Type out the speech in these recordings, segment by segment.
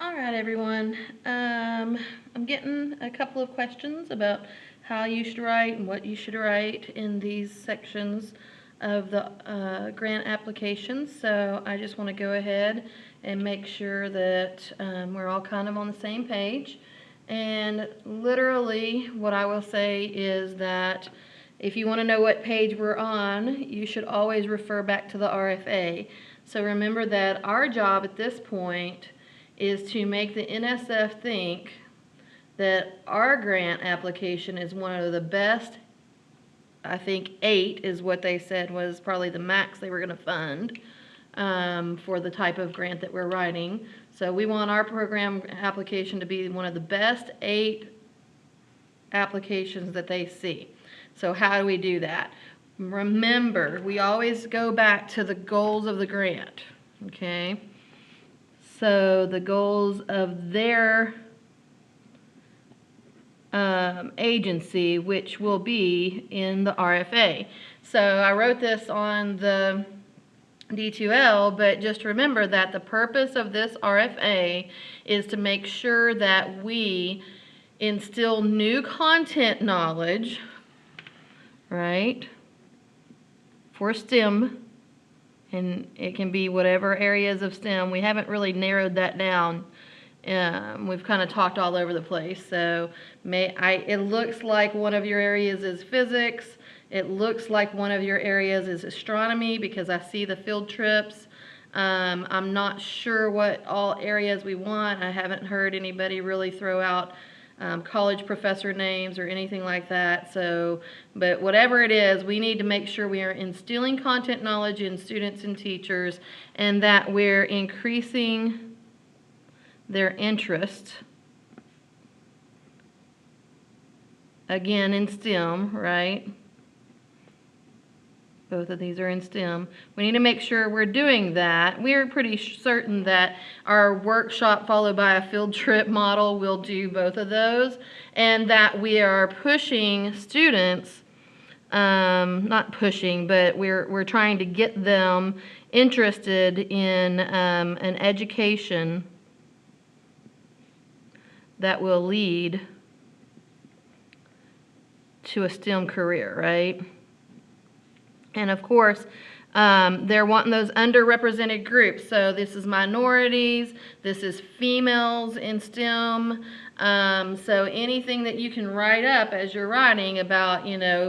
All right, everyone. I'm getting a couple of questions about how you should write and what you should write in these sections of the grant applications. So I just want to go ahead and make sure that we're all kind of on the same page. And literally, what I will say is that if you want to know what page we're on, you should always refer back to the RFA. So remember that our job at this point is to make the NSF think that our grant application is one of the best. I think 8 is what they said was probably the max they were going to fund for the type of grant that we're writing. So we want our program application to be one of the best 8 applications that they see. So how do we do that? Remember, we always go back to the goals of the grant, okay? So the goals of their agency, which will be in the RFA. So I wrote this on the D2L, but just remember that the purpose of this RFA is to make sure that we instill new content knowledge, right, for STEM. And it can be whatever areas of STEM. We haven't really narrowed that down. We've kind of talked all over the place. So it looks like one of your areas is physics. It looks like one of your areas is astronomy because I see the field trips. I'm not sure what all areas we want. I haven't heard anybody really throw out college professor names or anything like that. So, but whatever it is, we need to make sure we are instilling content knowledge in students and teachers and that we're increasing their interest, again, in STEM, right? Both of these are in STEM. We need to make sure we're doing that. We're pretty certain that our workshop followed by a field trip model will do both of those, and that we are pushing students, not pushing, but we're trying to get them interested in an education that will lead to a STEM career, right? And of course, they're wanting those underrepresented groups. So this is minorities, this is females in STEM. So anything that you can write up as you're writing about,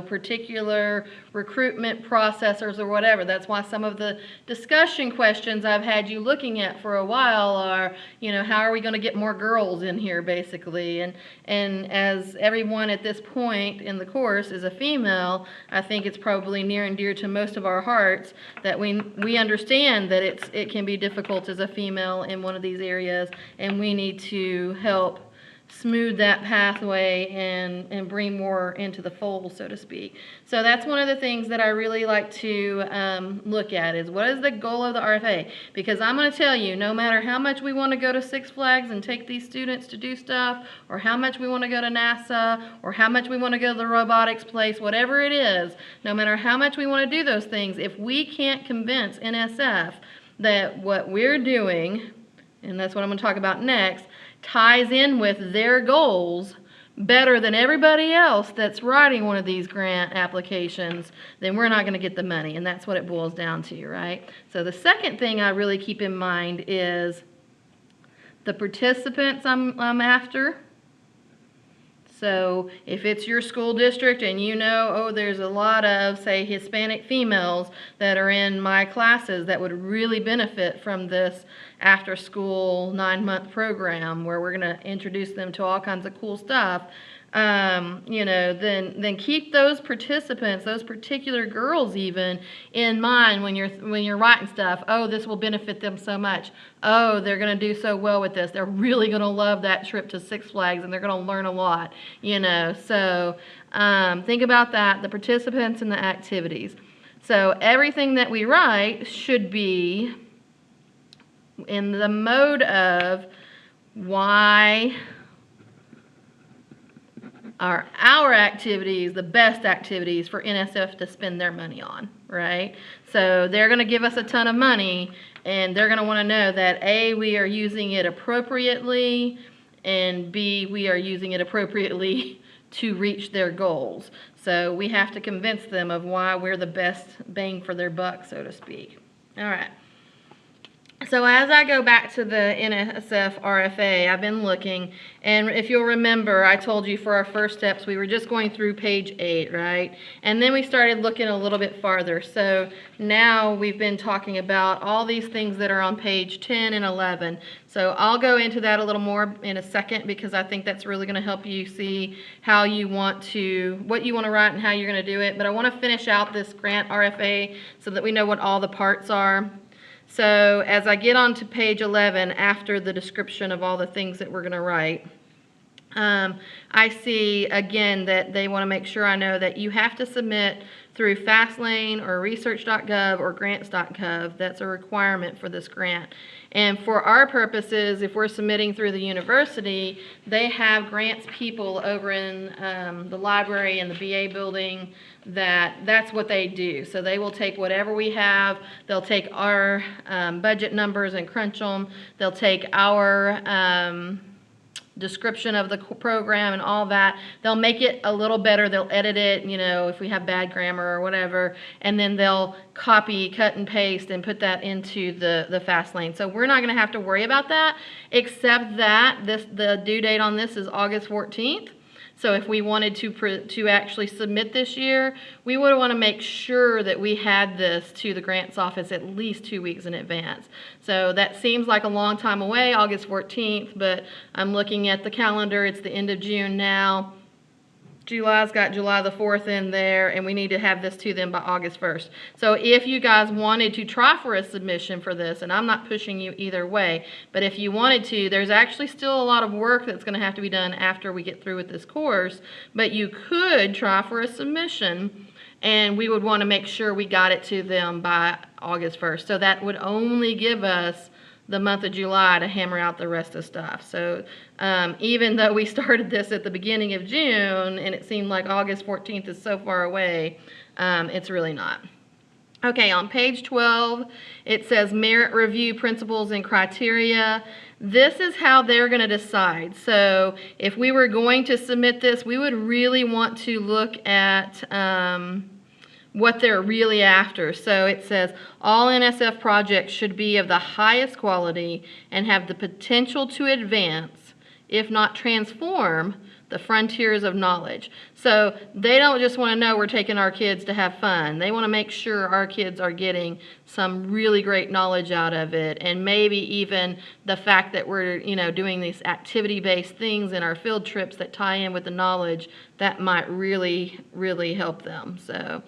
particular recruitment processors or whatever. That's why some of the discussion questions I've had you looking at for a while are, how are we going to get more girls in here, basically? And as everyone at this point in the course is a female, I think it's probably near and dear to most of our hearts that we understand that it can be difficult as a female in one of these areas, and we need to help smooth that pathway and bring more into the fold, so to speak. So that's one of the things that I really like to look at is what is the goal of the RFA? Because I'm going to tell you, no matter how much we want to go to Six Flags and take these students to do stuff, or how much we want to go to NASA, or how much we want to go to the robotics place, whatever it is, no matter how much we want to do those things, if we can't convince NSF that what we're doing, and that's what I'm going to talk about next, ties in with their goals better than everybody else that's writing one of these grant applications, then we're not going to get the money, and that's what it boils down to, right? So the second thing I really keep in mind is the participants I'm after. So if it's your school district and there's a lot of, say, Hispanic females that are in my classes that would really benefit from this after-school 9-month program where we're going to introduce them to all kinds of cool stuff, then keep those participants, those particular girls even, in mind when you're writing stuff. Oh, this will benefit them so much. Oh, they're going to do so well with this. They're really going to love that trip to Six Flags, and they're going to learn a lot, So think about that, the participants and the activities. So everything that we write should be in the mode of why are our activities the best activities for NSF to spend their money on, right? So they're going to give us a ton of money, And they're going to want to know that A, we are using it appropriately, and B, we are using it appropriately to reach their goals. So we have to convince them of why we're the best bang for their buck, so to speak. All right. So as I go back to the NSF RFA, I've been looking, and if you'll remember, I told you for our first steps, we were just going through page 8, right? And then we started looking a little bit farther. So now we've been talking about all these things that are on page 10 and 11. So I'll go into that a little more in a second, because I think that's really going to help you see how you want to, what you want to write and how you're going to do it. But I want to finish out this grant RFA so that we know what all the parts are. So as I get on to page 11, after the description of all the things that we're going to write, I see again that they want to make sure I know that you have to submit through Fastlane or research.gov or grants.gov. That's a requirement for this grant. And for our purposes, if we're submitting through the university, they have grants people over in the library and the BA building that's what they do. So they will take whatever we have, they'll take our budget numbers and crunch them, they'll take our description of the program and all that. They'll make it a little better. They'll edit it, you know, if we have bad grammar or whatever, and then they'll copy, cut, and paste and put that into the Fastlane. So we're not going to have to worry about that, except that the due date on this is August 14th. So if we wanted to actually submit this year, we would want to make sure that we had this to the grants office at least 2 weeks in advance. So that seems like a long time away, August 14th, but I'm looking at the calendar. It's the end of June now. July's got July the 4th in there, and we need to have this to them by August 1st. So if you guys wanted to try for a submission for this, and I'm not pushing you either way, but if you wanted to, there's actually still a lot of work that's going to have to be done after we get through with this course, but you could try for a submission, and we would want to make sure we got it to them by August 1st. So that would only give us the month of July to hammer out the rest of stuff. So even though we started this at the beginning of June and it seemed like August 14th is so far away, it's really not. Okay, on page 12, it says merit review principles and criteria. This is how they're going to decide. So if we were going to submit this, we would really want to look at what they're really after. So it says all NSF projects should be of the highest quality and have the potential to advance, if not transform, the frontiers of knowledge. So they don't just want to know we're taking our kids to have fun. They want to make sure our kids are getting some really great knowledge out of it, and maybe even the fact that we're, you know, doing these activity-based things in our field trips that tie in with the knowledge, that might really, really help them. So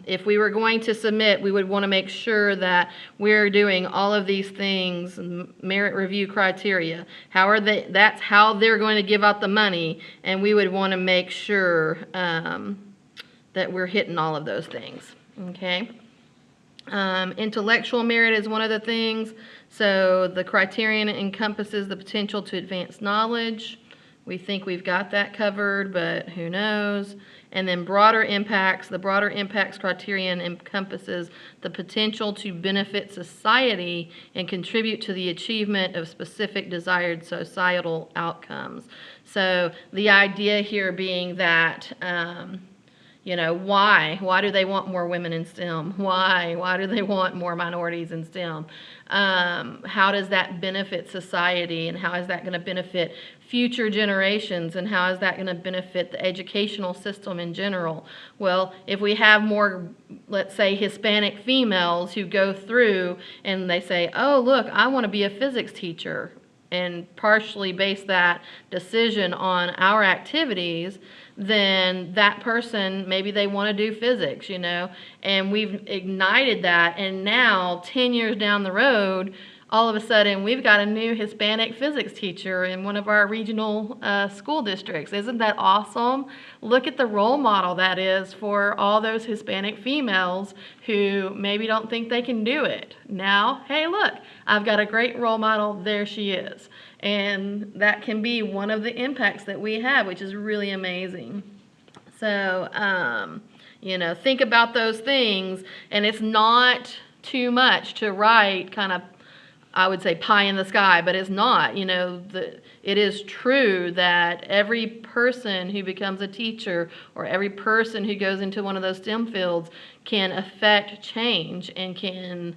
if we were going to submit, we would want to make sure that we're doing all of these things, merit review criteria. That's how they're going to give out the money, and we would want to make sure that we're hitting all of those things. Okay. Intellectual merit is one of the things. So the criterion encompasses the potential to advance knowledge. We think we've got that covered, but who knows? And then broader impacts. The broader impacts criterion encompasses the potential to benefit society and contribute to the achievement of specific desired societal outcomes. So the idea here being that you know, why do they want more women in STEM? Why do they want more minorities in STEM? How does that benefit society, and how is that going to benefit future generations, and how is that going to benefit the educational system in general? Well, if we have more, let's say, Hispanic females who go through and they say, oh, look, I want to be a physics teacher, and partially base that decision on our activities, then that person, maybe they want to do physics, you know, and we've ignited that, and now 10 years down the road, all of a sudden we've got a new Hispanic physics teacher in one of our regional school districts. Isn't that awesome? Look at the role model that is for all those Hispanic females who maybe don't think they can do it. Now, hey, look, I've got a great role model. There she is. And that can be one of the impacts that we have, which is really amazing. So, you know, think about those things. And it's not too much to write kind of, I would say, pie in the sky, but it's not. It is true that every person who becomes a teacher or every person who goes into one of those STEM fields can affect change and can,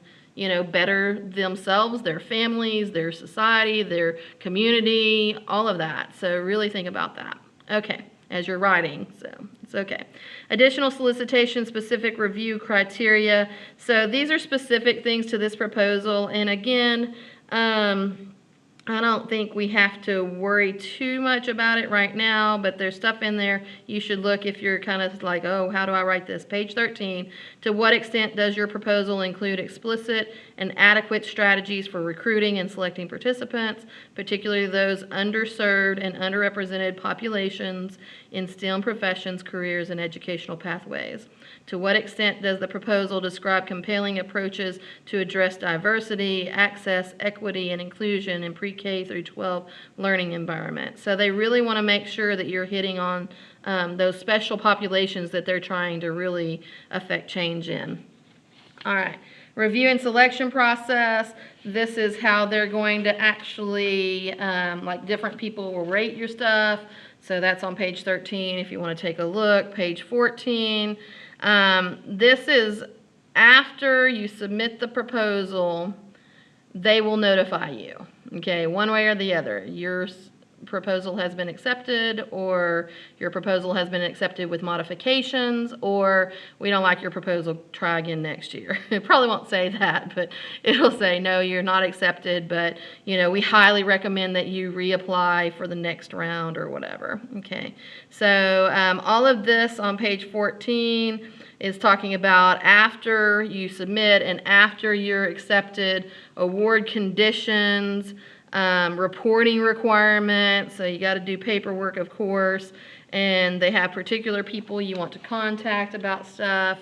better themselves, their families, their society, their community, all of that. So really think about that. Okay, as you're writing, so it's okay. Additional solicitation, specific review criteria. So these are specific things to this proposal. And again, I don't think we have to worry too much about it right now, but there's stuff in there you should look if you're kind of like, oh, how do I write this? Page 13, to what extent does your proposal include explicit and adequate strategies for recruiting and selecting participants, particularly those underserved and underrepresented populations in STEM professions, careers, and educational pathways? To what extent does the proposal describe compelling approaches to address diversity, access, equity, and inclusion in pre-K through 12 learning environments? So they really want to make sure that you're hitting on those special populations that they're trying to really affect change in. All right. Review and selection process. This is how they're going to actually, like different people will rate your stuff. So that's on page 13 if you want to take a look. Page 14. This is after you submit the proposal, they will notify you, okay, one way or the other. Your proposal has been accepted, or your proposal has been accepted with modifications, or we don't like your proposal, try again next year. It probably won't say that, but it'll say, no, you're not accepted, but, we highly recommend that you reapply for the next round or whatever, okay. So all of this on page 14 is talking about after you submit and after you're accepted, award conditions, reporting requirements. So you got to do paperwork, of course, and they have particular people you want to contact about stuff.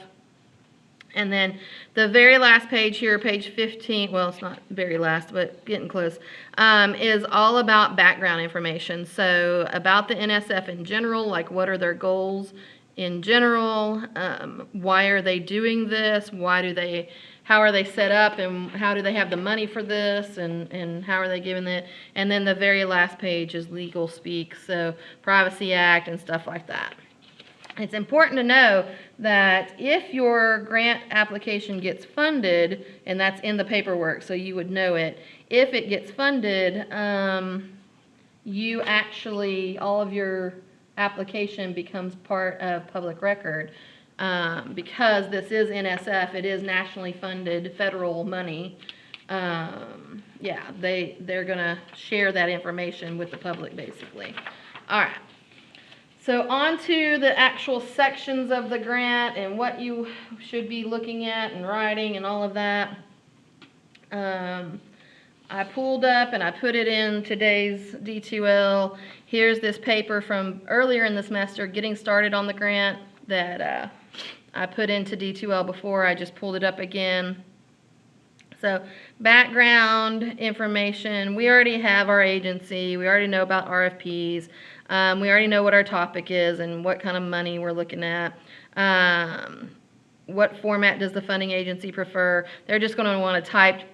And then the very last page here, page 15, well, it's not very last, but getting close, is all about background information. So about the NSF in general, like what are their goals in general, why are they doing this, how are they set up, and how do they have the money for this, and how are they giving it. And then the very last page is legal speak, so Privacy Act and stuff like that. It's important to know that if your grant application gets funded, and that's in the paperwork, so you would know it, if it gets funded, you actually, all of your application becomes part of public record. Because this is NSF, it is nationally funded federal money. Yeah, they're going to share that information with the public, basically. All right. So on to the actual sections of the grant and what you should be looking at and writing and all of that. I pulled up and I put it in today's D2L. Here's this paper from earlier in the semester, Getting Started on the Grant, that I put into D2L before. I just pulled it up again. So background information, we already have our agency. We already know about RFPs. We already know what our topic is and what kind of money we're looking at. What format does the funding agency prefer? They're just going to want a typed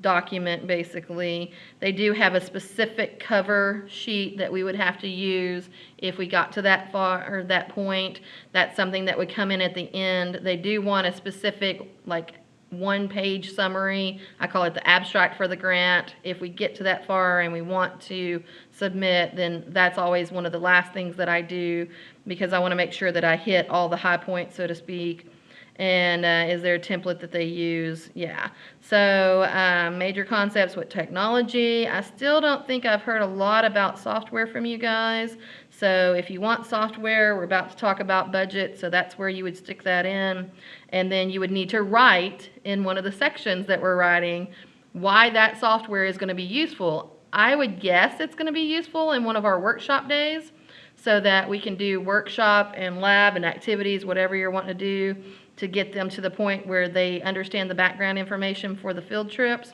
document, basically. They do have a specific cover sheet that we would have to use if we got to that far or that point. That's something that would come in at the end. They do want a specific, like, one-page summary. I call it the abstract for the grant. If we get to that far and we want to submit, then that's always one of the last things that I do, because I want to make sure that I hit all the high points, so to speak. And is there a template that they use? Yeah. So major concepts with technology. I still don't think I've heard a lot about software from you guys. So if you want software, we're about to talk about budget, so that's where you would stick that in. And then you would need to write in one of the sections that we're writing why that software is going to be useful. I would guess it's going to be useful in one of our workshop days, so that we can do workshop and lab and activities, whatever you're wanting to do, to get them to the point where they understand the background information for the field trips.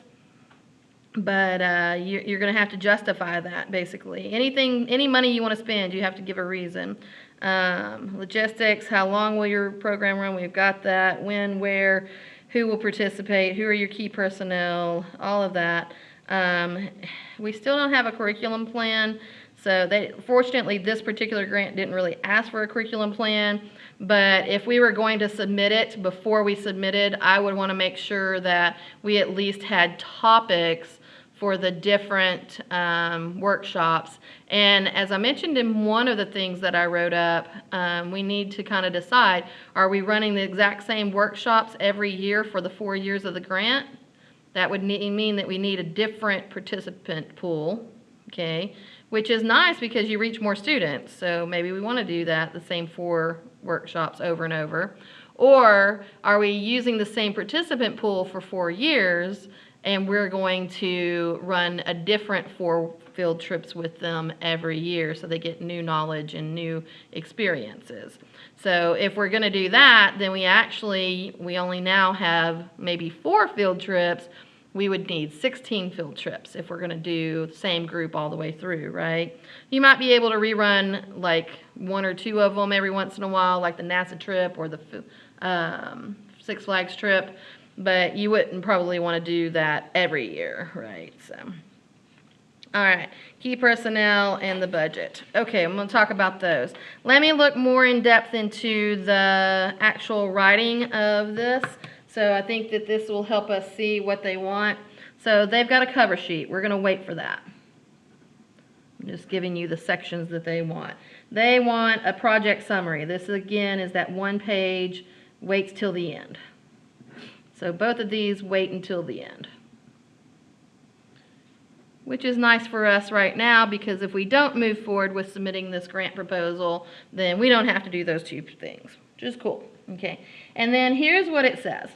But you're going to have to justify that, basically. Any money you want to spend, you have to give a reason. Logistics, how long will your program run? We've got that. When, where, who will participate, who are your key personnel, all of that. We still don't have a curriculum plan, so fortunately this particular grant didn't really ask for a curriculum plan, but if we were going to submit it, before we submitted, I would want to make sure that we at least had topics for the different workshops. And as I mentioned in one of the things that I wrote up, we need to kind of decide, are we running the exact same workshops every year for the 4 years of the grant? That would mean that we need a different participant pool, okay? Which is nice because you reach more students, so maybe we want to do that, the same 4 workshops over and over. Or are we using the same participant pool for 4 years, and we're going to run a different 4 field trips with them every year so they get new knowledge and new experiences. So if we're going to do that, then we only now have maybe 4 field trips. We would need 16 field trips if we're going to do the same group all the way through, right? You might be able to rerun like 1 or 2 of them every once in a while, like the NASA trip or the Six Flags trip, but you wouldn't probably want to do that every year, right? So, all right, key personnel and the budget. Okay, I'm going to talk about those. Let me look more in depth into the actual writing of this. So I think that this will help us see what they want. So they've got a cover sheet. We're going to wait for that. I'm just giving you the sections that they want. They want a project summary. This again is that 1 page, waits till the end. So both of these wait until the end, which is nice for us right now, because if we don't move forward with submitting this grant proposal, then we don't have to do those 2 things, which is cool. Okay, and then here's what it says.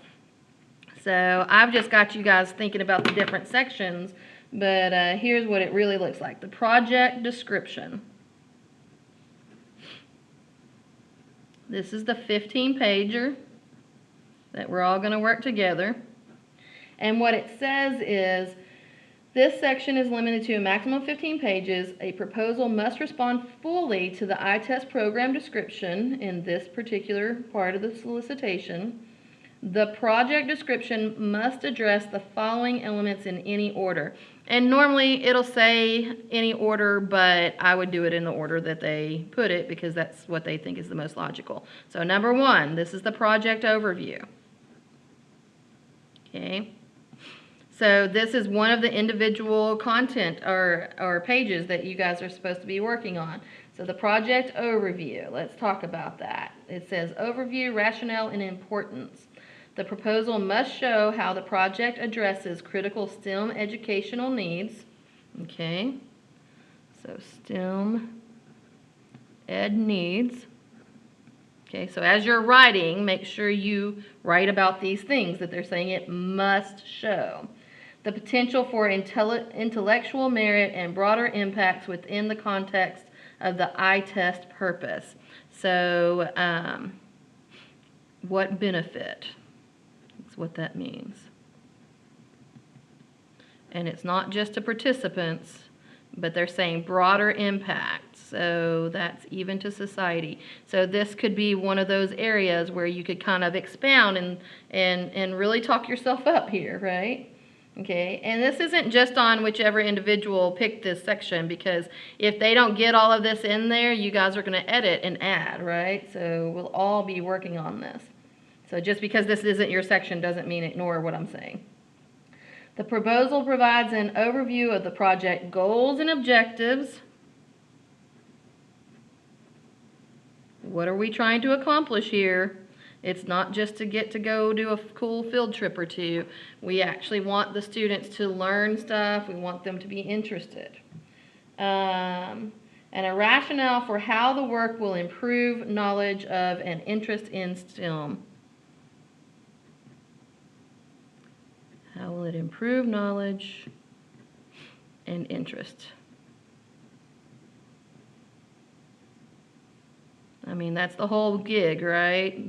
So I've just got you guys thinking about the different sections, but here's what it really looks like. The project description. This is the 15-pager that we're all going to work together. And what it says is, this section is limited to a maximum of 15 pages. A proposal must respond fully to the ITEST program description in this particular part of the solicitation. The project description must address the following elements in any order. And normally it'll say any order, but I would do it in the order that they put it because that's what they think is the most logical. So number 1, this is the project overview. Okay. So this is one of the individual content or pages that you guys are supposed to be working on. So the project overview, let's talk about that. It says overview, rationale, and importance. The proposal must show how the project addresses critical STEM educational needs. Okay, so STEM ed needs. Okay, so as you're writing, make sure you write about these things that they're saying it must show. The potential for intellectual merit and broader impacts within the context of the ITEST purpose. So, what benefit? What that means. And it's not just to participants, but they're saying broader impact. So that's even to society. So this could be one of those areas where you could kind of expound and really talk yourself up here, right? Okay, and this isn't just on whichever individual picked this section, because if they don't get all of this in there, you guys are going to edit and add, right? So we'll all be working on this. So just because this isn't your section doesn't mean ignore what I'm saying. The proposal provides an overview of the project goals and objectives. What are we trying to accomplish here? It's not just to get to go do a cool field trip or 2. We actually want the students to learn stuff. We want them to be interested. And a rationale for how the work will improve knowledge of and interest in STEM. How will it improve knowledge and interest? I mean, that's the whole gig, right?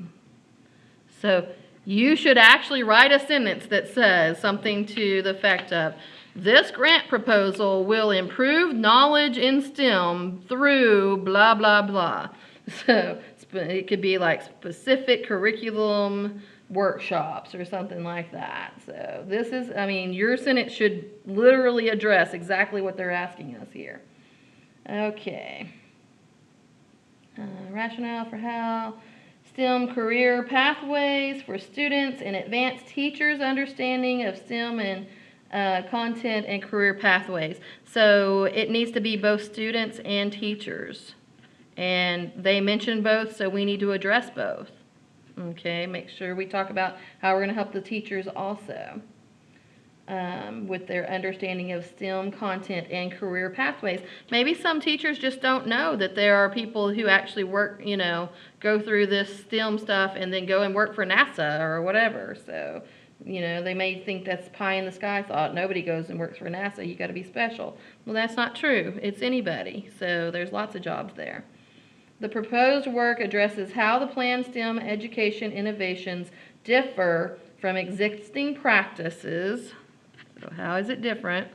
So you should actually write a sentence that says something to the effect of, this grant proposal will improve knowledge in STEM through blah, blah, blah. So it could be like specific curriculum workshops or something like that. So this is, I mean, your sentence should literally address exactly what they're asking us here. Okay. Rationale for how STEM career pathways for students and advanced teachers' understanding of STEM and content and career pathways. So it needs to be both students and teachers. And they mentioned both, so we need to address both. Okay, make sure we talk about how we're going to help the teachers also with their understanding of STEM content and career pathways. Maybe some teachers just don't know that there are people who actually work, you know, go through this STEM stuff and then go and work for NASA or whatever. So, you know, they may think that's pie in the sky thought. Nobody goes and works for NASA. You got to be special. Well, that's not true. It's anybody. So there's lots of jobs there. The proposed work addresses how the planned STEM education innovations differ from existing practices. So how is it different?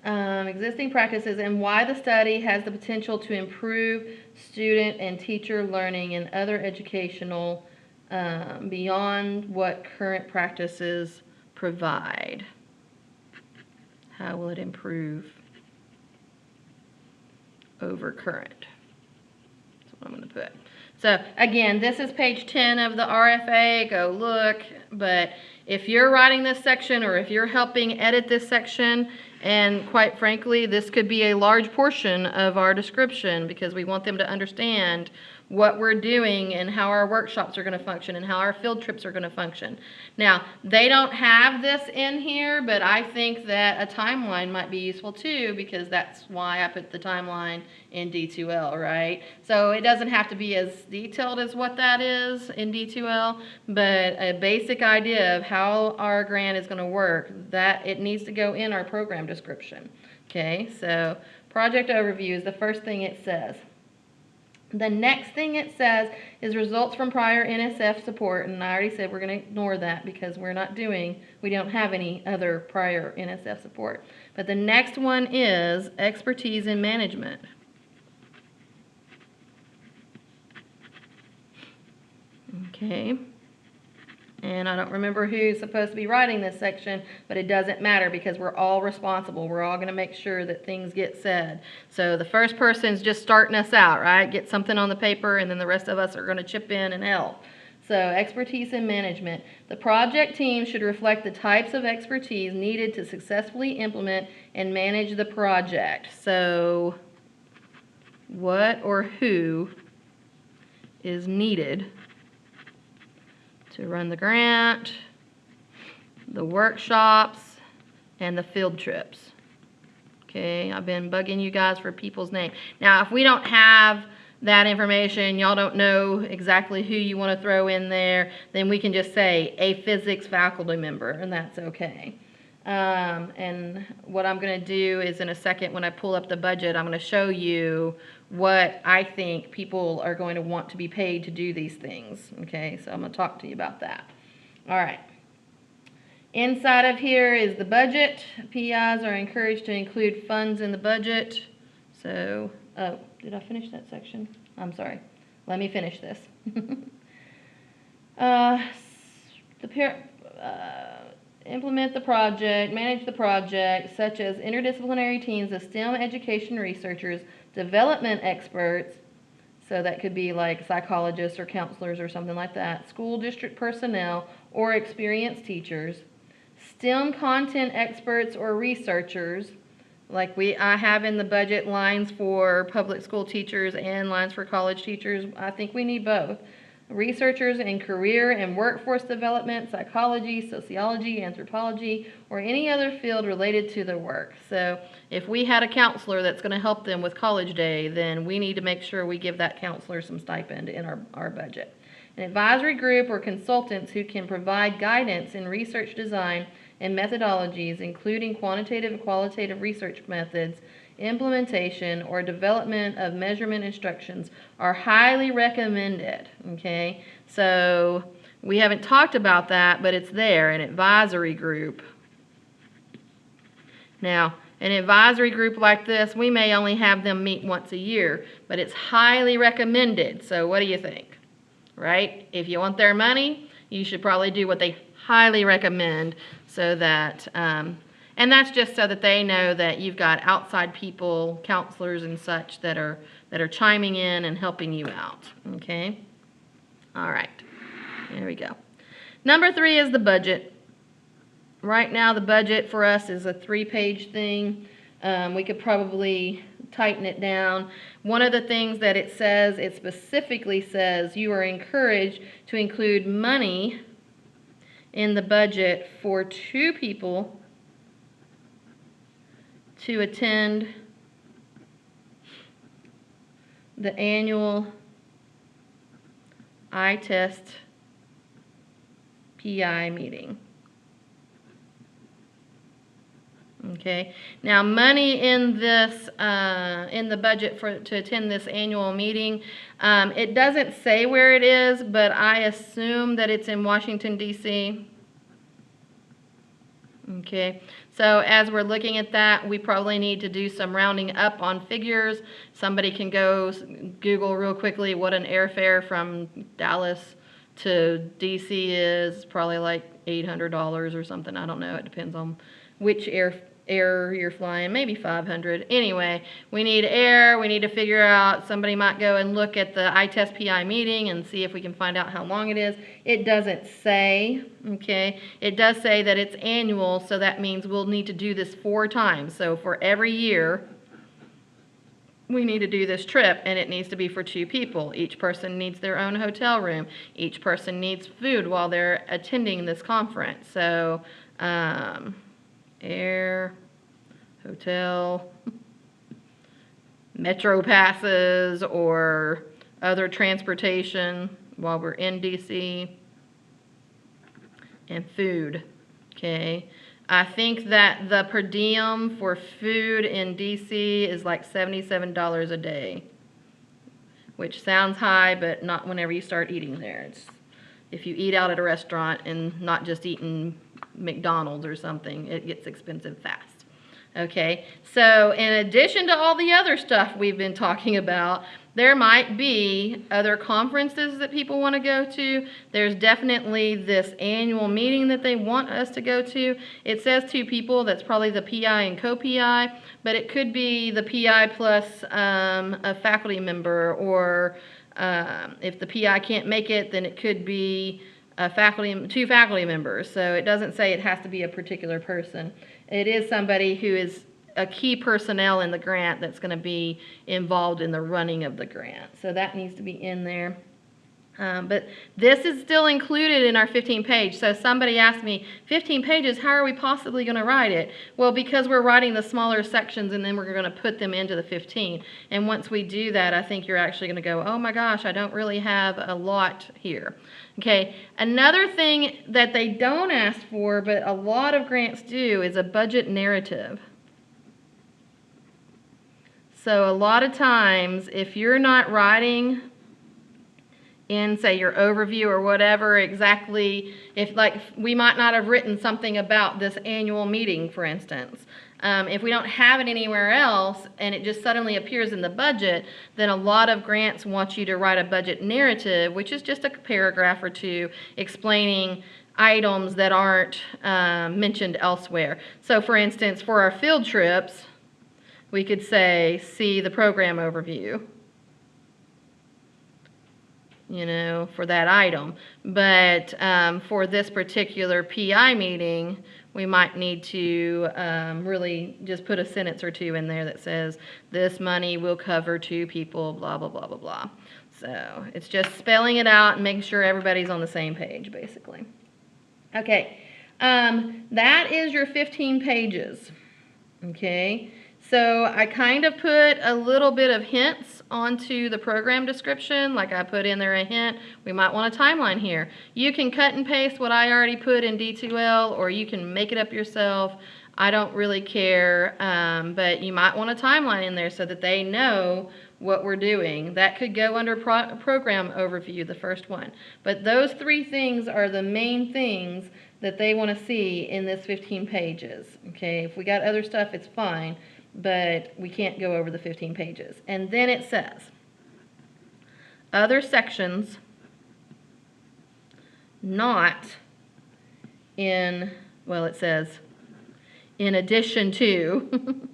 Existing practices and why the study has the potential to improve student and teacher learning and other educational beyond what current practices provide. How will it improve over current? That's what I'm going to put. So again, this is page 10 of the RFA. Go look. But if you're writing this section or if you're helping edit this section, and quite frankly, this could be a large portion of our description because we want them to understand what we're doing and how our workshops are going to function and how our field trips are going to function. Now, they don't have this in here, but I think that a timeline might be useful too because that's why I put the timeline in D2L, right? So it doesn't have to be as detailed as what that is in D2L, but a basic idea of how our grant is going to work, that it needs to go in our program description. Okay, so project overview is the first thing it says. The next thing it says is results from prior NSF support, and I already said we're going to ignore that because we don't have any other prior NSF support. But the next one is expertise in management. Okay. And I don't remember who's supposed to be writing this section, but it doesn't matter because we're all responsible. We're all going to make sure that things get said. So the first person's just starting us out, right? Get something on the paper, and then the rest of us are going to chip in and help. So expertise in management. The project team should reflect the types of expertise needed to successfully implement and manage the project. So what or who is needed to run the grant, the workshops, and the field trips. Okay, I've been bugging you guys for people's names. Now, if we don't have that information, y'all don't know exactly who you want to throw in there, then we can just say a physics faculty member, and that's okay. And what I'm going to do is in a second when I pull up the budget, I'm going to show you what I think people are going to want to be paid to do these things. Okay, so I'm going to talk to you about that. All right. Inside of here is the budget. PIs are encouraged to include funds in the budget. So, oh, did I finish that section? I'm sorry. Let me finish this. Implement the project, manage the project, such as interdisciplinary teams of STEM education researchers, development experts, so that could be like psychologists or counselors or something like that, school district personnel or experienced teachers, STEM content experts or researchers, like I have in the budget lines for public school teachers and lines for college teachers. I think we need both. Researchers in career and workforce development, psychology, sociology, anthropology, or any other field related to their work. So if we had a counselor that's going to help them with college day, then we need to make sure we give that counselor some stipend in our budget. An advisory group or consultants who can provide guidance in research design and methodologies, including quantitative and qualitative research methods, implementation, or development of measurement instructions are highly recommended. Okay, so we haven't talked about that, but it's there, an advisory group. Now, An advisory group like this, we may only have them meet once a year, but it's highly recommended. So what do you think? Right? If you want their money, you should probably do what they highly recommend, so that, and that's just so that they know that you've got outside people, counselors and such, that are chiming in and helping you out. Okay? All right. There we go. Number 3 is the budget. Right now, the budget for us is a 3-page thing. We could probably tighten it down. One of the things that it says, it specifically says you are encouraged to include money in the budget for 2 people to attend the annual eye test PI meeting. Okay. Now, money in this in the budget to attend this annual meeting, it doesn't say where it is, but I assume that it's in Washington, D.C. Okay. So as we're looking at that, we probably need to do some rounding up on figures. Somebody can go Google real quickly what an airfare from Dallas to D.C. is. Probably like $800 or something. I don't know. It depends on which air you're flying, maybe 500. Anyway, we need air. We need to figure out, somebody might go and look at the iTest PI meeting and see if we can find out how long it is. It doesn't say, okay? It does say that it's annual, so that means we'll need to do this 4 times. So for every year, we need to do this trip, and it needs to be for 2 people. Each person needs their own hotel room. Each person needs food while they're attending this conference. So, air, hotel, metro passes, or other transportation while we're in DC, and food. Okay, I think that the per diem for food in DC is like $77 a day, which sounds high, but not whenever you start eating there. It's if you eat out at a restaurant and not just eating McDonald's or something, it gets expensive fast. Okay, so in addition to all the other stuff we've been talking about, there might be other conferences that people want to go to. There's definitely this annual meeting that they want us to go to. It says 2 people, that's probably the PI and co-PI, but it could be the PI plus a faculty member, or if the PI can't make it, then it could be a 2 faculty members. So it doesn't say it has to be a particular person. It is somebody who is a key personnel in the grant that's going to be involved in the running of the grant. So that needs to be in there. But this is still included in our 15-page. So somebody asked me, 15 pages, how are we possibly going to write it? Well, because we're writing the smaller sections and then we're going to put them into the 15. And once we do that, I think you're actually going to go, oh my gosh, I don't really have a lot here. Okay, another thing that they don't ask for, but a lot of grants do, is a budget narrative. So a lot of times, if you're not writing in, say, your overview or whatever exactly, if like we might not have written something about this annual meeting, for instance. If we don't have it anywhere else and it just suddenly appears in the budget, then a lot of grants want you to write a budget narrative, which is just a paragraph or 2 explaining items that aren't mentioned elsewhere. So for instance, for our field trips, we could say, see the program overview, you know, for that item. But for this particular PI meeting, we might need to really just put a sentence or 2 in there that says, this money will cover 2 people, blah, blah, blah, blah, blah. So it's just spelling it out and making sure everybody's on the same page, basically. Okay, that is your 15 pages, okay? So I kind of put a little bit of hints onto the program description, like I put in there a hint, we might want a timeline here. You can cut and paste what I already put in D2L, or you can make it up yourself. I don't really care, but you might want a timeline in there so that they know what we're doing. That could go under program overview, the first one. But those 3 things are the main things that they want to see in this 15 pages. Okay, if we got other stuff, it's fine, but we can't go over the 15 pages. And then it says, other sections not in, well, it says, in addition to,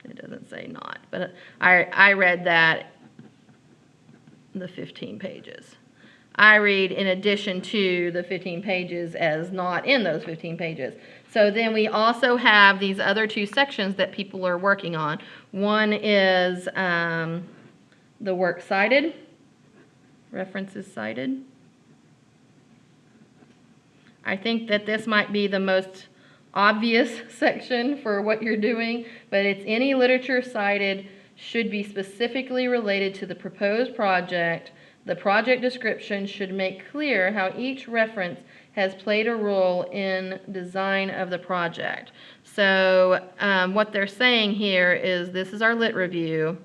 it doesn't say not, but I read that, the 15 pages. I read in addition to the 15 pages as not in those 15 pages. So then we also have these other two sections that people are working on. One is the work cited, references cited. I think that this might be the most obvious section for what you're doing, but it's any literature cited should be specifically related to the proposed project. The project description should make clear how each reference has played a role in design of the project. So what they're saying here is this is our lit review.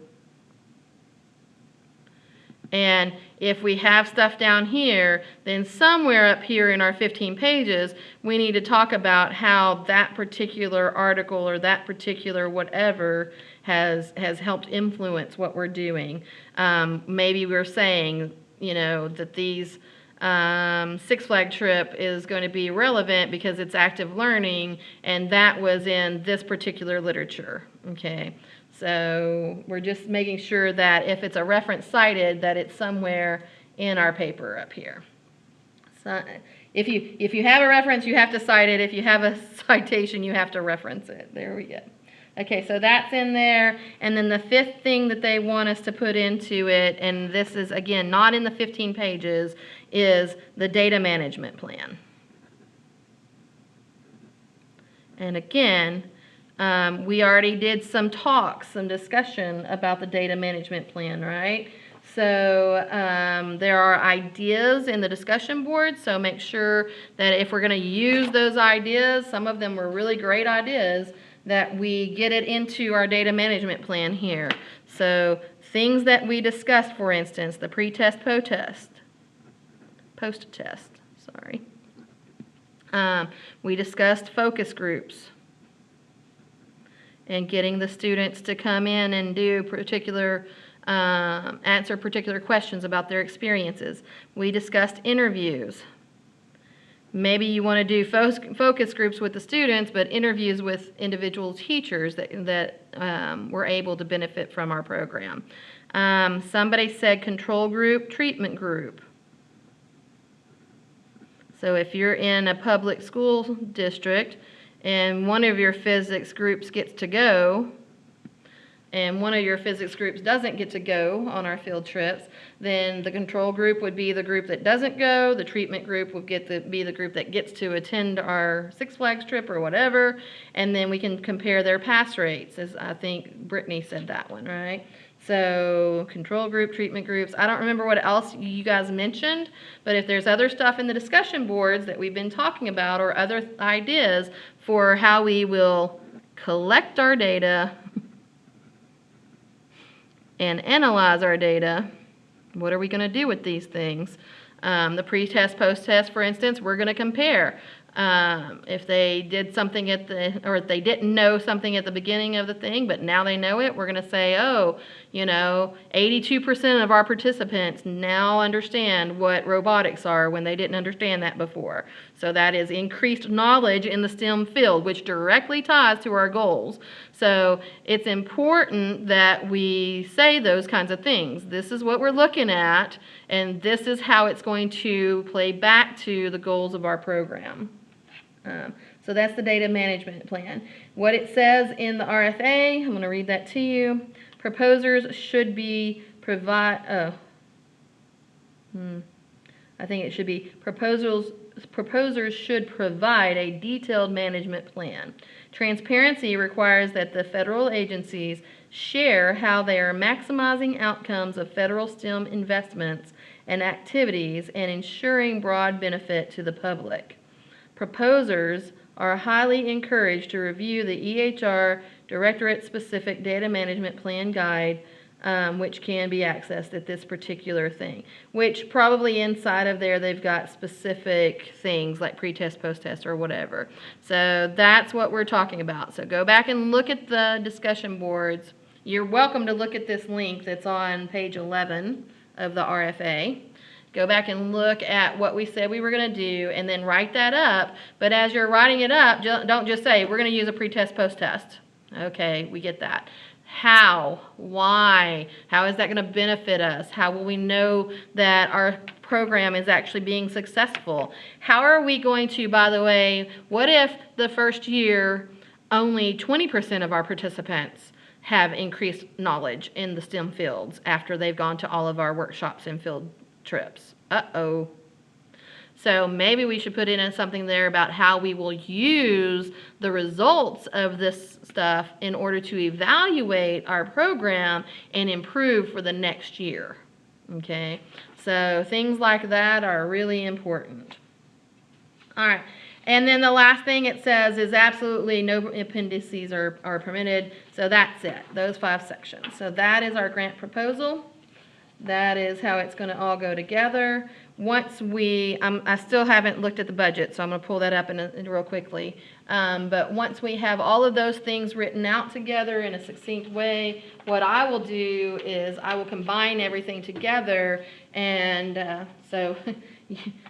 And if we have stuff down here, then somewhere up here in our 15 pages, we need to talk about how that particular article or that particular whatever has helped influence what we're doing. Maybe we're saying, you know, that these Six Flag trip is going to be relevant because it's active learning, and that was in this particular literature, okay? So we're just making sure that if it's a reference cited, that it's somewhere in our paper up here. So if you have a reference, you have to cite it. If you have a citation, you have to reference it. There we go. Okay, so that's in there. And then the fifth thing that they want us to put into it, and this is, again, not in the 15 pages, is the data management plan. And again, we already did some talks, some discussion about the data management plan, right? So there are ideas in the discussion board, so make sure that if we're going to use those ideas, some of them were really great ideas, that we get it into our data management plan here. So things that we discussed, for instance, the pre-test, post-test, sorry. We discussed focus groups and getting the students to come in and do particular, answer particular questions about their experiences. We discussed interviews. Maybe you want to do focus groups with the students, but interviews with individual teachers that were able to benefit from our program. Somebody said control group, treatment group. So if you're in a public school district and one of your physics groups gets to go, and one of your physics groups doesn't get to go on our field trips, then the control group would be the group that doesn't go, the treatment group would be the group that gets to attend our Six Flags trip or whatever, and then we can compare their pass rates, as I think Brittany said that one, right? So control group, treatment groups. I don't remember what else you guys mentioned, but if there's other stuff in the discussion boards that we've been talking about or other ideas for how we will collect our data and analyze our data, what are we going to do with these things? The pre-test, post-test, for instance, we're going to compare. If they did something or if they didn't know something at the beginning of the thing, but now they know it, we're going to say, oh, 82% of our participants now understand what robotics are when they didn't understand that before. So that is increased knowledge in the STEM field, which directly ties to our goals. So it's important that we say those kinds of things. This is what we're looking at, and this is how it's going to play back to the goals of our program. So that's the data management plan. What it says in the RFA, I'm going to read that to you. Proposers should be I think it should be proposers should provide a detailed management plan. Transparency requires that the federal agencies share how they are maximizing outcomes of federal STEM investments and activities and ensuring broad benefit to the public. Proposers are highly encouraged to review the EHR Directorate-specific data management plan guide which can be accessed at this particular thing, which probably inside of there they've got specific things like pre-test, post-test, or whatever. So that's what we're talking about. So go back and look at the discussion boards. You're welcome to look at this link that's on page 11 of the RFA. Go back and look at what we said we were going to do and then write that up. But as you're writing it up, don't just say, we're going to use a pre-test, post-test. Okay, we get that. How? Why? How is that going to benefit us? How will we know that our program is actually being successful? How are we going to, by the way, what if the first year only 20% of our participants have increased knowledge in the STEM fields after they've gone to all of our workshops and field trips? Uh-oh. So maybe we should put in something there about how we will use the results of this stuff in order to evaluate our program and improve for the next year. Okay? So things like that are really important. All right. And then the last thing it says is absolutely no appendices are permitted. So that's it, those 5 sections. So that is our grant proposal. That is how it's going to all go together. Once I still haven't looked at the budget, so I'm going to pull that up in real quickly. But once we have all of those things written out together in a succinct way, what I will do is I will combine everything together. And so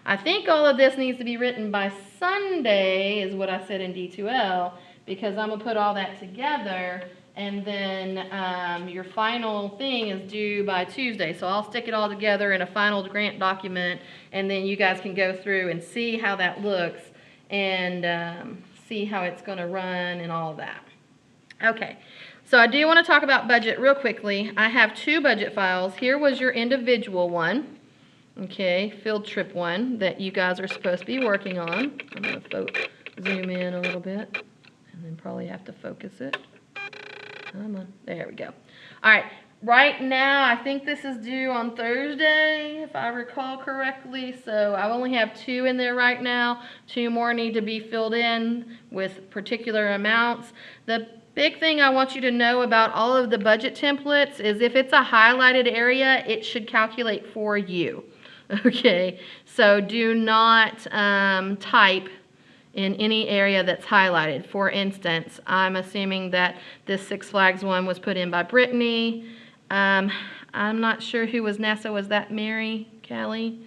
I think all of this needs to be written by Sunday, is what I said in D2L, because I'm going to put all that together. And then your final thing is due by Tuesday. So I'll stick it all together in a final grant document, and then you guys can go through and see how that looks and see how it's going to run and all of that. Okay, so I do want to talk about budget real quickly. I have 2 budget files. Here was your individual one, okay, field trip one that you guys are supposed to be working on. I'm going to zoom in a little bit and then probably have to focus it. Come on. There we go. All right. Right now, I think this is due on Thursday, if I recall correctly. So I only have 2 in there right now. 2 more need to be filled in with particular amounts. The big thing I want you to know about all of the budget templates is if it's a highlighted area, it should calculate for you. Okay. So do not type in any area that's highlighted. For instance, I'm assuming that this Six Flags one was put in by Brittany. I'm not sure who was NASA. Was that Mary, Callie?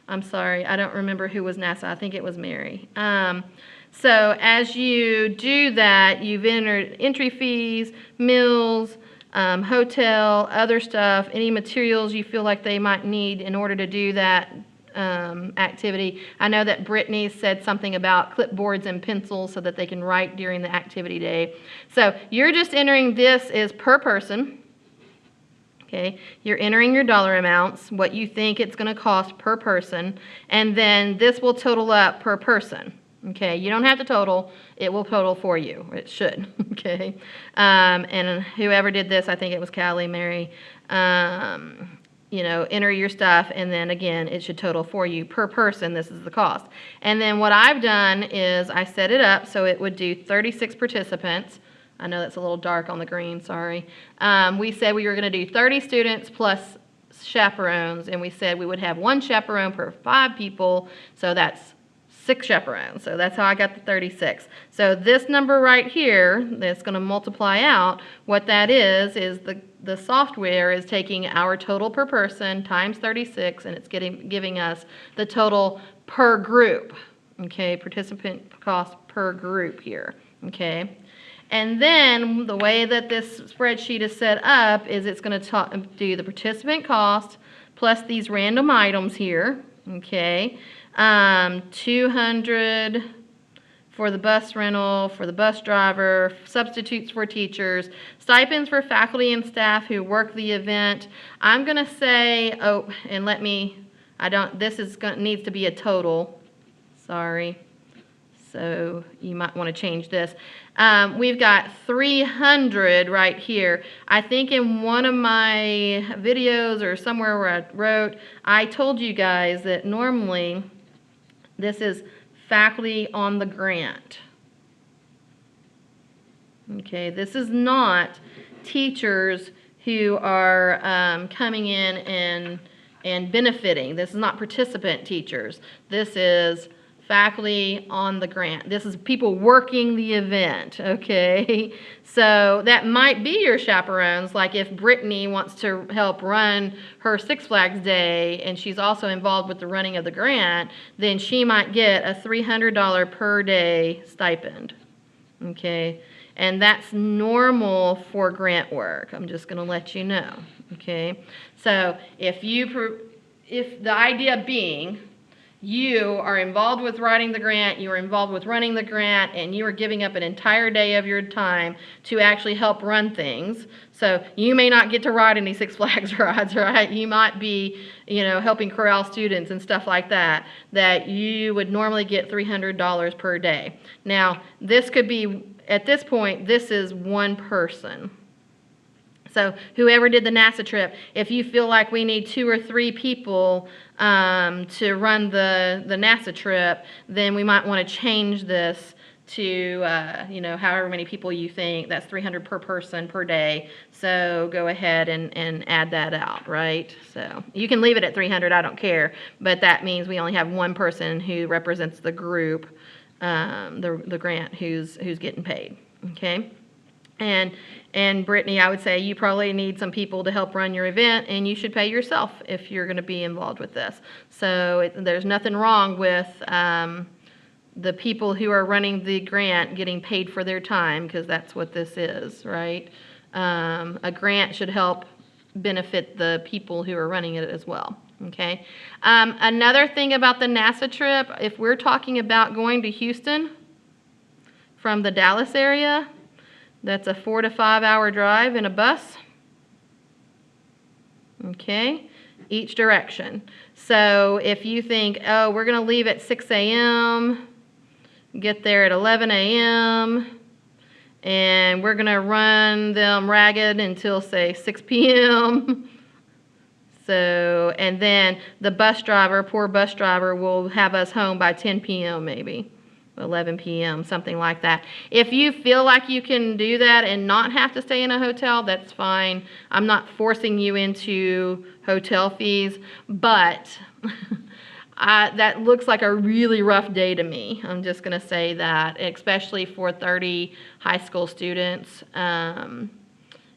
I'm sorry, I don't remember who was NASA. I think it was Mary. So as you do that, you've entered entry fees, meals, hotel, other stuff, any materials you feel like they might need in order to do that activity. I know that Brittany said something about clipboards and pencils so that they can write during the activity day. So you're just entering this is per person. Okay, you're entering your dollar amounts, what you think it's going to cost per person, and then this will total up per person. Okay, you don't have to total, it will total for you. It should. Okay, and whoever did this, I think it was Callie, Mary. You know, enter your stuff, and then again, it should total for you per person. This is the cost. And then what I've done is I set it up so it would do 36 participants. I know that's a little dark on the green, sorry. We said we were going to do 30 students plus chaperones, and we said we would have 1 chaperone per 5 people, so that's 6 chaperones. So that's how I got the 36. So this number right here, that's going to multiply out, what that is the software is taking our total per person times 36, and it's giving us the total per group. Okay, participant cost per group here. Okay. And then the way that this spreadsheet is set up is it's going to do the participant cost plus these random items here. Okay. 200 for the bus rental, for the bus driver, substitutes for teachers, stipends for faculty and staff who work the event. I'm going to say, needs to be a total. Sorry. So you might want to change this. We've got 300 right here. I think in one of my videos or somewhere where I wrote, I told you guys that normally this is faculty on the grant. Okay, this is not teachers who are coming in and benefiting. This is not participant teachers. This is faculty on the grant. This is people working the event, okay? So that might be your chaperones, like if Brittany wants to help run her Six Flags Day and she's also involved with the running of the grant, then she might get a $300 per day stipend, okay? And that's normal for grant work. I'm just going to let you know, okay? So if the idea being you are involved with writing the grant, you are involved with running the grant, and you are giving up an entire day of your time to actually help run things. So you may not get to ride any Six Flags rides, right? You might be, helping corral students and stuff like that, that you would normally get $300 per day. Now, this could be, at this point, this is one person. So whoever did the NASA trip, if you feel like we need 2 or 3 people to run the NASA trip, then we might want to change this to, however many people you think. That's $300 per person per day. So go ahead and add that out, right? So you can leave it at $300, I don't care. But that means we only have one person who represents the group, the grant, who's getting paid, okay? And Brittany, I would say you probably need some people to help run your event, and you should pay yourself if you're going to be involved with this. So there's nothing wrong with the people who are running the grant getting paid for their time, because that's what this is, right? A grant should help benefit the people who are running it as well, okay? Another thing about the NASA trip, if we're talking about going to Houston from the Dallas area, that's a 4 to 5 hour drive in a bus, okay, each direction. So if you think, oh, we're going to leave at 6 a.m., get there at 11 a.m., and we're going to run them ragged until, say, 6 p.m., so, and then the bus driver, poor bus driver, will have us home by 10 p.m. maybe. 11 p.m., something like that. If you feel like you can do that and not have to stay in a hotel, that's fine. I'm not forcing you into hotel fees, but that looks like a really rough day to me. I'm just going to say that, especially for 30 high school students.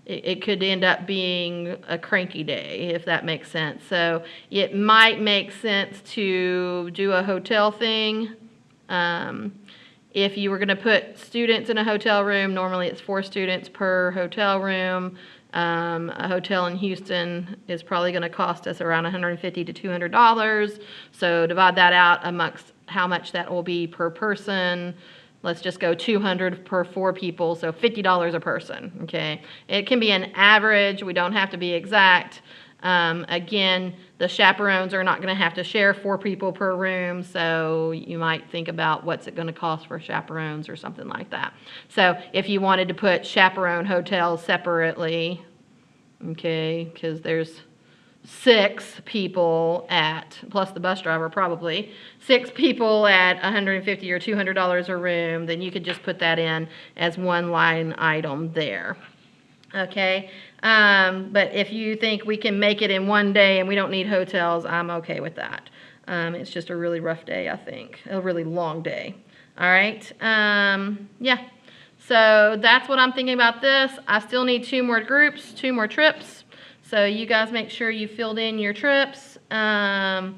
It could end up being a cranky day, if that makes sense. So it might make sense to do a hotel thing. If you were going to put students in a hotel room, normally it's 4 students per hotel room. A hotel in Houston is probably going to cost us around $150 to $200. So divide that out amongst how much that will be per person. Let's just go $200 per 4 people, so $50 a person, okay? It can be an average. We don't have to be exact. Again, the chaperones are not going to have to share 4 people per room, so you might think about what's it going to cost for chaperones or something like that. So if you wanted to put chaperone hotels separately, okay, because there's 6 people plus the bus driver probably, 6 people at $150 or $200 a room, then you could just put that in as one line item there. Okay, but if you think we can make it in one day and we don't need hotels, I'm okay with that. It's just a really rough day, I think, a really long day. All right, yeah, so that's what I'm thinking about this. I still need 2 more groups, 2 more trips, so you guys make sure you filled in your trips. And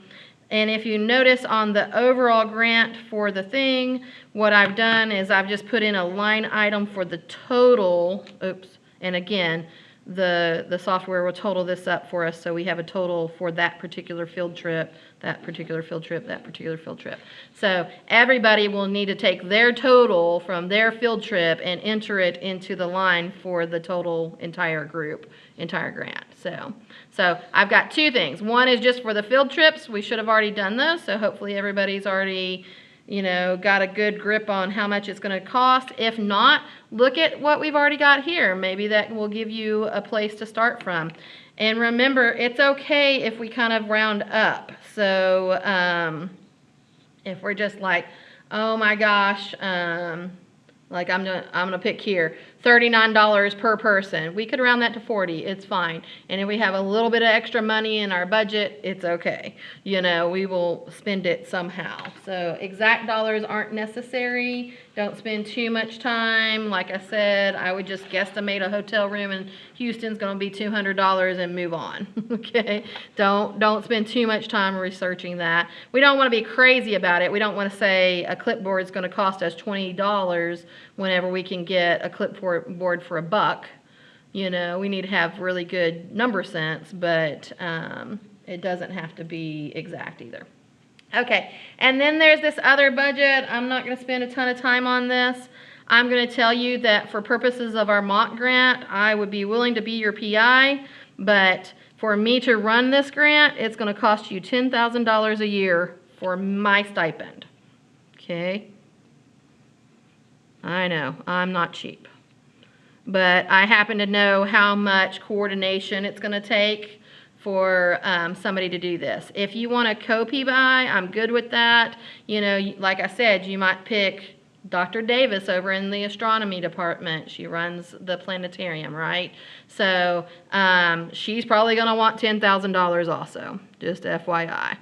if you notice on the overall grant for the thing, what I've done is I've just put in a line item for the total, and again, the software will total this up for us, so we have a total for that particular field trip, that particular field trip, that particular field trip. So everybody will need to take their total from their field trip and enter it into the line for the total entire group, entire grant. So I've got 2 things. One is just for the field trips. We should have already done those, so hopefully everybody's already got a good grip on how much it's going to cost. If not, look at what we've already got here. Maybe that will give you a place to start from. And remember, it's okay if we kind of round up. So if we're just like, oh my gosh, like I'm gonna pick here, $39 per person. We could round that to 40, it's fine. And if we have a little bit of extra money in our budget, it's okay. You know, we will spend it somehow. So exact dollars aren't necessary. Don't spend too much time. Like I said, I would just guesstimate a hotel room in Houston's gonna be $200 and move on, okay? Don't spend too much time researching that. We don't wanna be crazy about it. We don't wanna say a clipboard is gonna cost us $20 whenever we can get a clipboard for $1. You know, we need to have really good number sense, but it doesn't have to be exact either. Okay, and then there's this other budget. I'm not going to spend a ton of time on this. I'm going to tell you that for purposes of our mock grant, I would be willing to be your PI, but for me to run this grant, it's going to cost you $10,000 a year for my stipend. Okay? I know, I'm not cheap. But I happen to know how much coordination it's going to take for somebody to do this. If you want a co-PI, I'm good with that. You know, like I said, you might pick Dr. Davis over in the astronomy department. She runs the planetarium, right? So she's probably going to want $10,000 also, just FYI.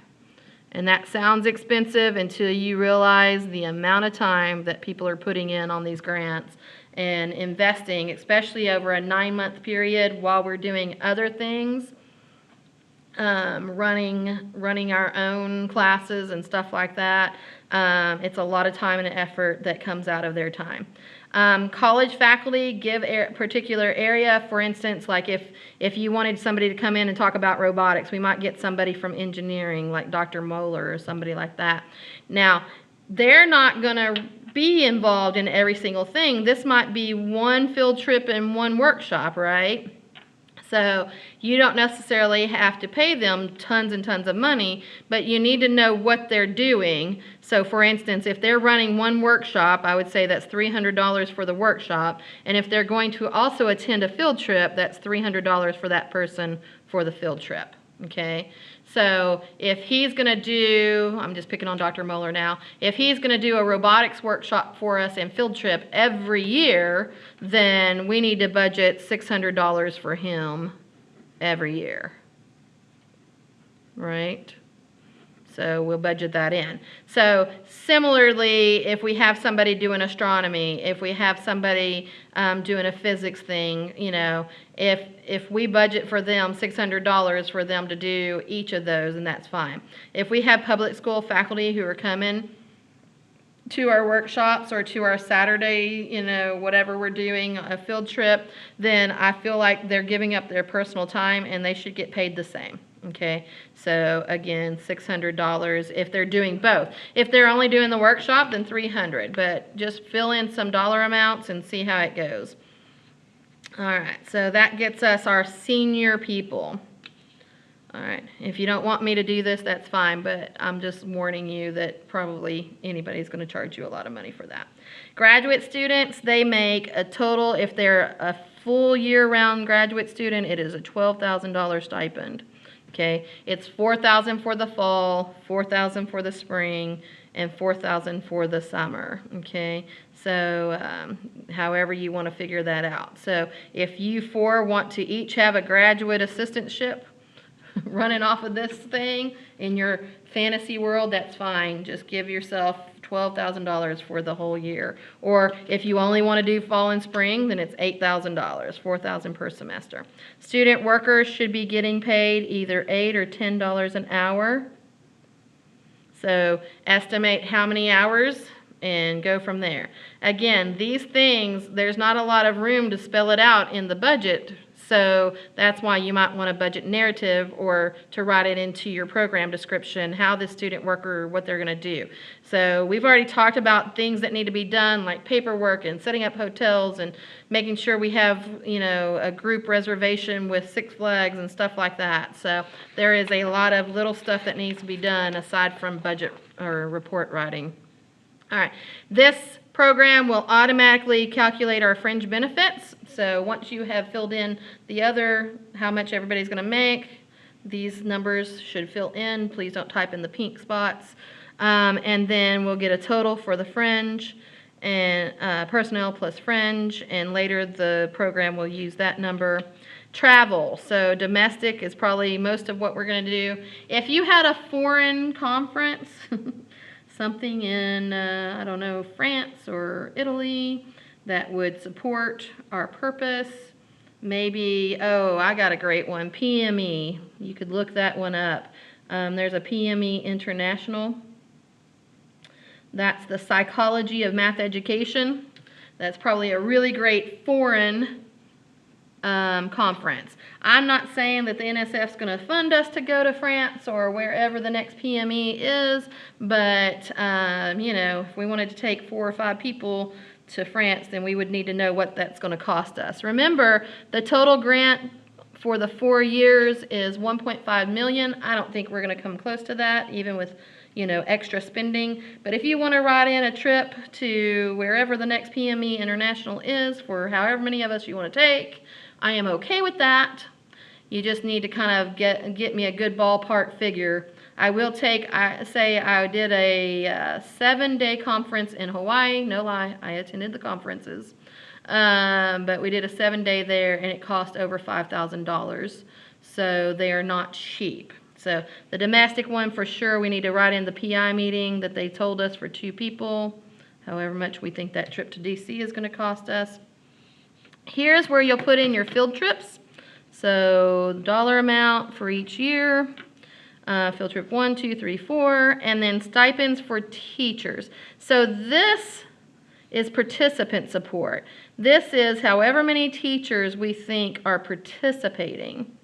And that sounds expensive until you realize the amount of time that people are putting in on these grants and investing, especially over a 9-month period while we're doing other things. Running our own classes and stuff like that. It's a lot of time and effort that comes out of their time. College faculty give a particular area. For instance, like if you wanted somebody to come in and talk about robotics, we might get somebody from engineering like Dr. Moeller or somebody like that. Now, they're not going to be involved in every single thing. This might be one field trip and one workshop, right? So you don't necessarily have to pay them tons and tons of money, but you need to know what they're doing. So for instance, if they're running one workshop, I would say that's $300 for the workshop. And if they're going to also attend a field trip, that's $300 for that person for the field trip. Okay? So if he's going to do, I'm just picking on Dr. Moeller now, if he's going to do a robotics workshop for us and field trip every year, then we need to budget $600 for him every year. Right? So we'll budget that in. So similarly, if we have somebody doing astronomy, if we have somebody doing a physics thing, you know, if we budget for them $600 for them to do each of those, and that's fine. If we have public school faculty who are coming to our workshops or to our Saturday, you know, whatever we're doing, a field trip, then I feel like they're giving up their personal time and they should get paid the same. Okay, so again, $600 if they're doing both. If they're only doing the workshop, then $300, but just fill in some dollar amounts and see how it goes. All right, so that gets us our senior people. All right, if you don't want me to do this, that's fine, but I'm just warning you that probably anybody's going to charge you a lot of money for that. Graduate students, they make a total, if they're a full year-round graduate student, it is a $12,000 stipend. Okay, it's $4,000 for the fall, $4,000 for the spring, and $4,000 for the summer. Okay, so however you want to figure that out. So if you four want to each have a graduate assistantship running off of this thing in your fantasy world, that's fine. Just give yourself $12,000 for the whole year. Or if you only want to do fall and spring, then it's $8,000, $4,000 per semester. Student workers should be getting paid either $8 or $10 an hour. So estimate how many hours and go from there. Again, these things, there's not a lot of room to spell it out in the budget. So that's why you might want a budget narrative or to write it into your program description, how the student worker, what they're going to do. So we've already talked about things that need to be done, like paperwork and setting up hotels and making sure we have, you know, a group reservation with Six Flags and stuff like that. So there is a lot of little stuff that needs to be done aside from budget or report writing. All right, this program will automatically calculate our fringe benefits. So once you have filled in the other, how much everybody's going to make, these numbers should fill in. Please don't type in the pink spots. And then we'll get a total for the fringe. and personnel plus fringe, and later the program will use that number. Travel, so domestic is probably most of what we're going to do. If you had a foreign conference, something in, I don't know, France or Italy that would support our purpose, maybe, oh, I got a great one, PME. You could look that one up. There's a PME International. That's the Psychology of Math Education. That's probably a really great foreign conference. I'm not saying that the NSF is going to fund us to go to France or wherever the next PME is, but you know, if we wanted to take 4 or 5 people to France, then we would need to know what that's going to cost us. Remember, the total grant for the 4 years is $1.5 million. I don't think we're going to come close to that, even with, you know, extra spending. But if you want to write in a trip to wherever the next PME International is for however many of us you want to take, I am okay with that. You just need to kind of get me a good ballpark figure. I will take, say I did a 7-day conference in Hawaii. No lie, I attended the conferences. But we did a 7-day there, and it cost over $5,000. So they are not cheap. So the domestic one, for sure, we need to write in the PI meeting that they told us for 2 people, however much we think that trip to DC is going to cost us. Here's where you'll put in your field trips. So dollar amount for each year. Field trip 1, 2, 3, 4, and then stipends for teachers. So this is participant support. This is however many teachers we think are participating,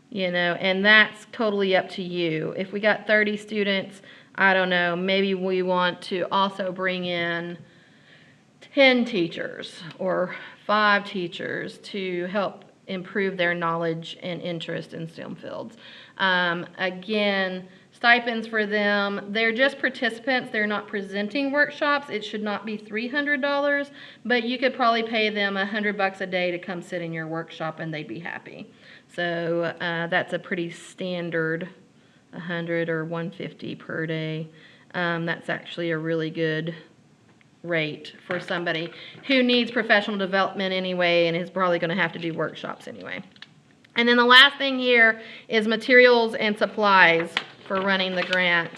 you know, and that's totally up to you. If we got 30 students, I don't know, maybe we want to also bring in 10 teachers or 5 teachers to help improve their knowledge and interest in STEM fields. Again, stipends for them, they're just participants, they're not presenting workshops. It should not be $300, but you could probably pay them $100 a day to come sit in your workshop and they'd be happy. So that's a pretty standard, 100 or 150 per day. That's actually a really good rate for somebody who needs professional development anyway and is probably going to have to do workshops anyway. And then the last thing here is materials and supplies for running the grant,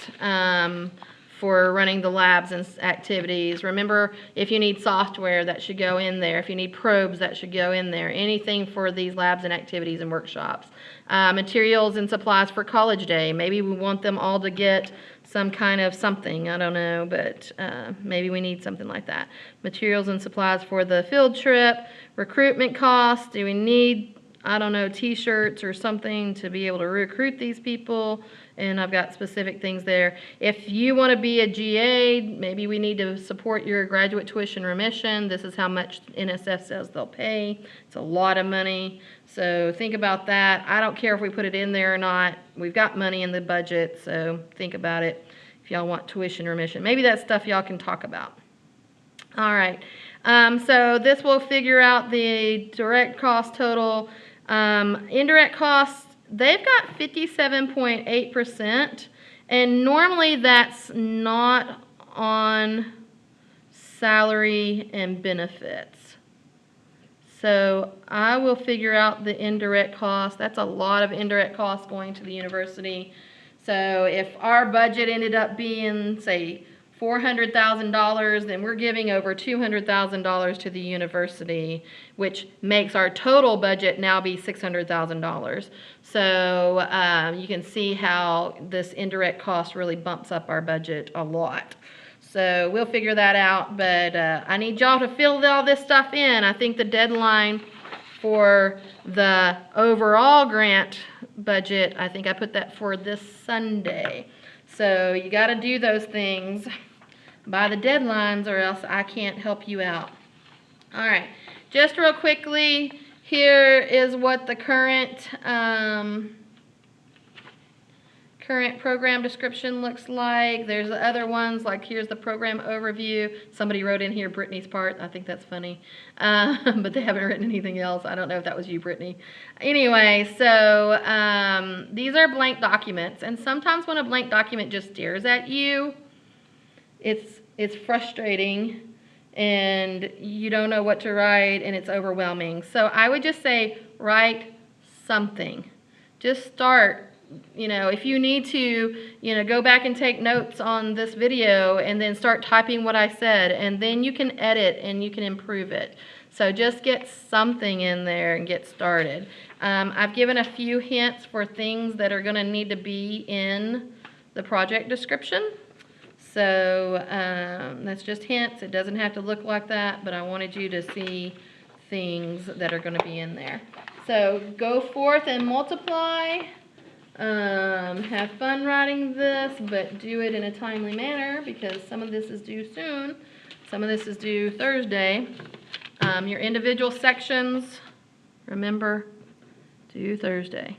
for running the labs and activities. Remember, if you need software, that should go in there. If you need probes, that should go in there. Anything for these labs and activities and workshops. Materials and supplies for college day. Maybe we want them all to get some kind of something, I don't know, but maybe we need something like that. Materials and supplies for the field trip. Recruitment costs. Do we need, I don't know, t-shirts or something to be able to recruit these people? And I've got specific things there. If you want to be a GA, maybe we need to support your graduate tuition remission. This is how much NSF says they'll pay. It's a lot of money. So think about that. I don't care if we put it in there or not. We've got money in the budget, so think about it if y'all want tuition remission. Maybe that's stuff y'all can talk about. All right. So this will figure out the direct cost total. Indirect costs, they've got 57.8%, and normally that's not on salary and benefits. So I will figure out the indirect cost. That's a lot of indirect costs going to the university. So if our budget ended up being, say, $400,000, then we're giving over $200,000 to the university, which makes our total budget now be $600,000. So you can see how this indirect cost really bumps up our budget a lot. So we'll figure that out, but I need y'all to fill all this stuff in. I think the deadline for the overall grant budget, I think I put that for this Sunday. So you got to do those things by the deadlines or else I can't help you out. All right, just real quickly, here is what the current program description looks like. There's the other ones, like here's the program overview. Somebody wrote in here Brittany's part. I think that's funny, but they haven't written anything else. I don't know if that was you, Brittany. Anyway, so these are blank documents, and sometimes when a blank document just stares at you, it's frustrating. and you don't know what to write and it's overwhelming. So I would just say write something. Just start. If you need to, go back and take notes on this video and then start typing what I said, and then you can edit and you can improve it. So just get something in there and get started. I've given a few hints for things that are going to need to be in the project description. So that's just hints. It doesn't have to look like that, but I wanted you to see things that are going to be in there. So go forth and multiply. Have fun writing this, but do it in a timely manner because some of this is due soon. Some of this is due Thursday. Your individual sections, remember, due Thursday.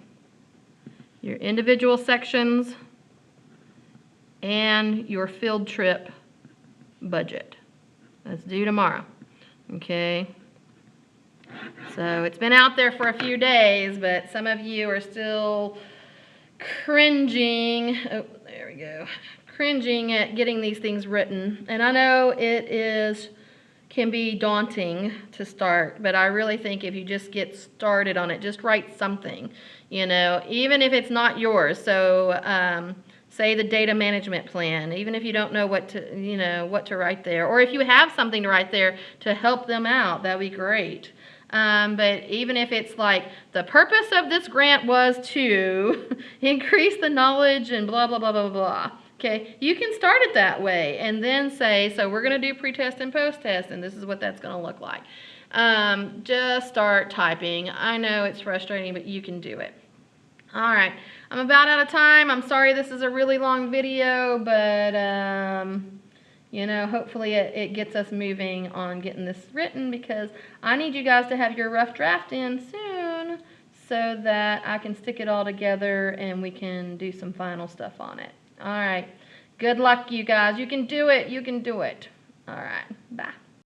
Your individual sections and your field trip budget. That's due tomorrow. Okay? So it's been out there for a few days, but some of you are still cringing. Oh, there we go. Cringing at getting these things written. And I know it can be daunting to start, but I really think if you just get started on it, just write something, even if it's not yours. So say the data management plan, even if you don't know what to write there, or if you have something to write there to help them out, that'd be great. But even if it's like, the purpose of this grant was to increase the knowledge and blah, blah, blah, blah, blah. Okay, you can start it that way and then say, so we're going to do pre-test and post-test, and this is what that's going to look like. Just start typing. I know it's frustrating, but you can do it. All right, I'm about out of time. I'm sorry this is a really long video, but hopefully it gets us moving on getting this written, because I need you guys to have your rough draft in soon so that I can stick it all together and we can do some final stuff on it. All right. Good luck, you guys. You can do it. You can do it. All right. Bye.